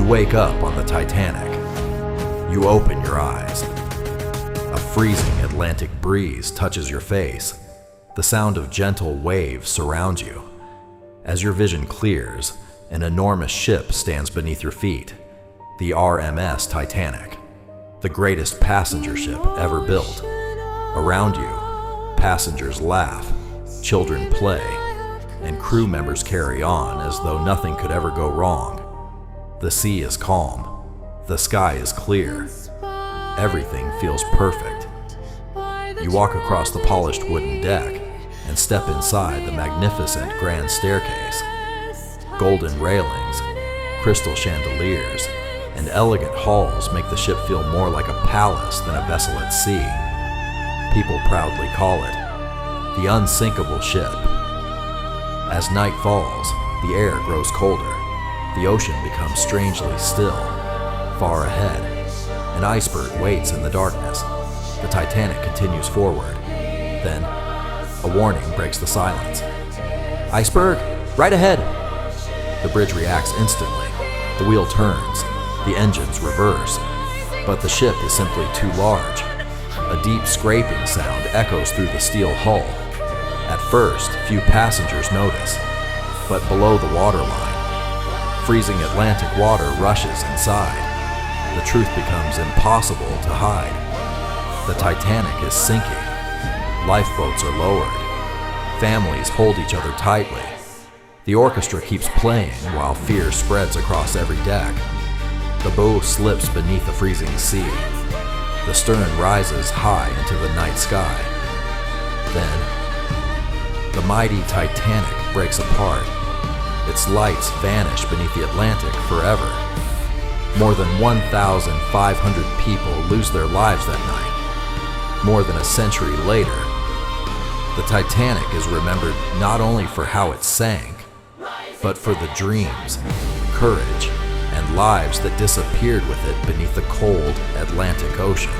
You wake up on the Titanic. You open your eyes. A freezing Atlantic breeze touches your face. The sound of gentle waves surrounds you. As your vision clears, an enormous ship stands beneath your feet. The RMS Titanic, the greatest passenger ship ever built. Around you, passengers laugh, children play, and crew members carry on as though nothing could ever go wrong. The sea is calm. The sky is clear. Everything feels perfect. You walk across the polished wooden deck and step inside the magnificent grand staircase. Golden railings, crystal chandeliers, and elegant halls make the ship feel more like a palace than a vessel at sea. People proudly call it the unsinkable ship. As night falls, the air grows colder. The ocean becomes strangely still. Far ahead, an iceberg waits in the darkness. The Titanic continues forward. Then, a warning breaks the silence. "Iceberg, right ahead!" The bridge reacts instantly. The wheel turns. The engines reverse. But the ship is simply too large. A deep scraping sound echoes through the steel hull. At first, few passengers notice. But below the waterline, freezing Atlantic water rushes inside. The truth becomes impossible to hide. The Titanic is sinking. Lifeboats are lowered. Families hold each other tightly. The orchestra keeps playing while fear spreads across every deck. The bow slips beneath the freezing sea. The stern rises high into the night sky. Then, the mighty Titanic breaks apart. Its lights vanish beneath the Atlantic forever. More than 1,500 people lose their lives that night. More than a century later, the Titanic is remembered not only for how it sank, but for the dreams, courage, and lives that disappeared with it beneath the cold Atlantic Ocean.